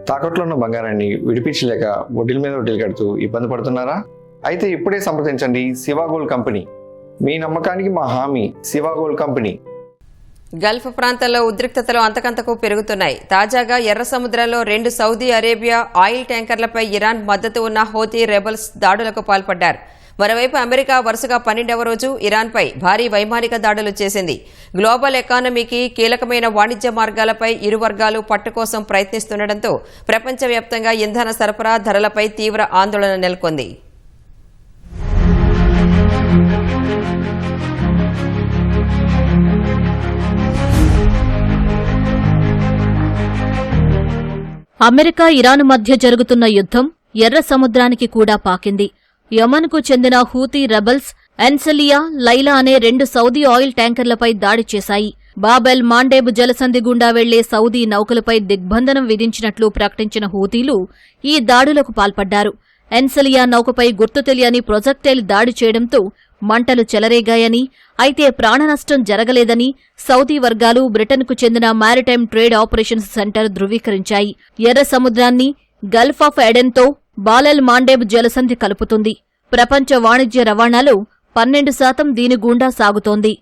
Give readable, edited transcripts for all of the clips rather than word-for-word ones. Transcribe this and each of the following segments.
తాకట్లో ఉన్న బంగారాన్ని విడిపించలేక వడ్డీల మీద వడ్డీలు కడుతూ ఇబ్బంది పడుతున్నారా? అయితే ఇప్పుడే సంప్రదించండి శివ గోల్డ్ కంపెనీ. మీ నమ్మకానికి మా హామీ శివ గోల్డ్ కంపెనీ. గల్ఫ్ ప్రాంతాల్లో ఉద్రిక్తతలు అంతకంతకు పెరుగుతున్నాయి. తాజాగా ఎర్ర సముద్రంలో 2 సౌదీ అరేబియా ఆయిల్ ట్యాంకర్లపై ఇరాన్ మద్దతు ఉన్న హౌతీ రెబల్స్ దాడులకు పాల్పడ్డారు. మరోవైపు అమెరికా వరుసగా 12వ రోజు ఇరాన్పై భారీ వైమానిక దాడులు చేసింది. గ్లోబల్ ఎకానమీకి కీలకమైన వాణిజ్య మార్గాలపై ఇరు వర్గాలు పట్టు కోసం ప్రయత్నిస్తుండటంతో ప్రపంచవ్యాప్తంగా ఇంధన సరఫరా ధరలపై తీవ్ర ఆందోళన నెలకొంది. అమెరికా ఇరాన్ మధ్య జరుగుతున్న యుద్ధం ఎర్ర సముద్రానికి కూడా పాకింది. యమన్కు చెందిన హూతీ రెబల్స్ ఎన్సలియా, లైలా అనే 2 సౌదీ ఆయిల్ ట్యాంకర్లపై దాడి చేశాయి. బాబెల్ మాండేబ్ జలసంధి గుండా వెళ్లే సౌదీ నౌకలపై దిగ్బంధనం విధించినట్లు ప్రకటించిన హూతీలు ఈ దాడులకు పాల్పడ్డారు. ఎన్సలియా నౌకపై గుర్తు తెలియని ప్రొజెక్టైల్ దాడి చేయడంతో మంటలు చెలరేగాయని, అయితే ప్రాణనష్టం జరగలేదని సౌదీ వర్గాలు బ్రిటన్కు చెందిన మారిటైమ్ ట్రేడ్ ఆపరేషన్స్ సెంటర్ ధృవీకరించాయి. ఎర్ర సముద్రాన్ని గల్ఫ్ ఆఫ్ ఎడెన్తో బాలెల్ మాండేబ్ జలసంధి కలుపుతుంది. ప్రపంచ వాణిజ్య రవాణాలో 12% దీని గుండా సాగుతోంది.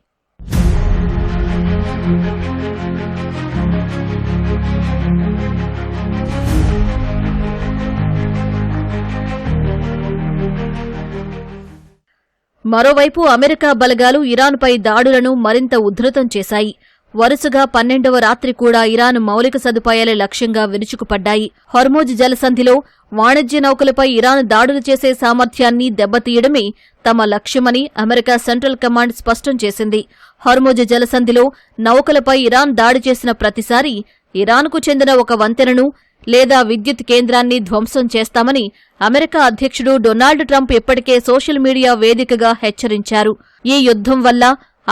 మరోవైపు అమెరికా బలగాలు ఇరాన్పై దాడులను మరింత ఉధృతం చేశాయి. వరుసగా 12వ రాత్రి కూడా ఇరాన్ మౌలిక సదుపాయాల లక్ష్యంగా విరుచుకుపడ్డాయి. హోర్ముజ్ జలసంధిలో వాణిజ్య నౌకలపై ఇరాన్ దాడులు చేసే సామర్థ్యాన్ని దెబ్బతీయడమే తమ లక్ష్యమని అమెరికా సెంట్రల్ కమాండ్ స్పష్టం చేసింది. హోర్ముజ్ జలసంధిలో నౌకలపై ఇరాన్ దాడి చేసిన ప్రతిసారీ ఇరాన్కు చెందిన ఒక వంతెనను లేదా విద్యుత్ కేంద్రాన్ని ధ్వంసం చేస్తామని అమెరికా అధ్యక్షుడు డొనాల్డ్ ట్రంప్ ఇప్పటికే సోషల్ మీడియా వేదికగా హెచ్చరించారు. ఈ యుద్ధం వల్ల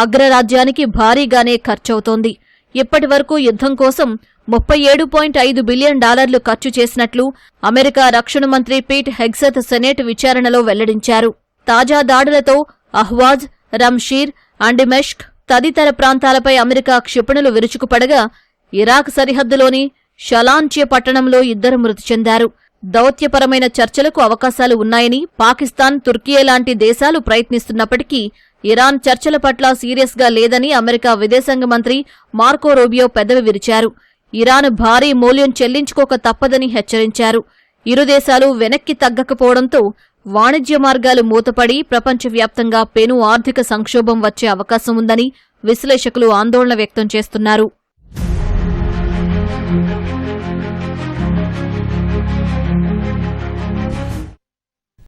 అగ్రరాజ్యానికి భారీగానే ఖర్చవుతోంది. ఇప్పటివరకు యుద్ధం కోసం $37.5 బిలియన్ ఖర్చు చేసినట్లు అమెరికా రక్షణ మంత్రి పీట్ హెగ్సెత్ సెనేట్ విచారణలో వెల్లడించారు. తాజా దాడులతో అహ్వాజ్, రమ్షీర్, అండిమెష్క్ తదితర ప్రాంతాలపై అమెరికా క్షిపణులు విరుచుకుపడగా ఇరాక్ సరిహద్దులోని షలాన్చే పట్టణంలో 2 మృతి చెందారు. దౌత్యపరమైన చర్చలకు అవకాశాలు ఉన్నాయని పాకిస్తాన్, తుర్కియే లాంటి దేశాలు ప్రయత్నిస్తున్నప్పటికీ ఇరాన్ చర్చల పట్ల సీరియస్గా లేదని అమెరికా విదేశాంగ మంత్రి మార్కో రూబియో పెదవి విరిచారు. ఇరాన్ భారీ మూల్యం చెల్లించుకోక తప్పదని హెచ్చరించారు. ఇరు దేశాలు వెనక్కి తగ్గకపోవడంతో వాణిజ్య మార్గాలు మూతపడి ప్రపంచవ్యాప్తంగా పెను ఆర్థిక సంక్షోభం వచ్చే అవకాశం ఉందని విశ్లేషకులు ఆందోళన వ్యక్తం చేస్తున్నారు.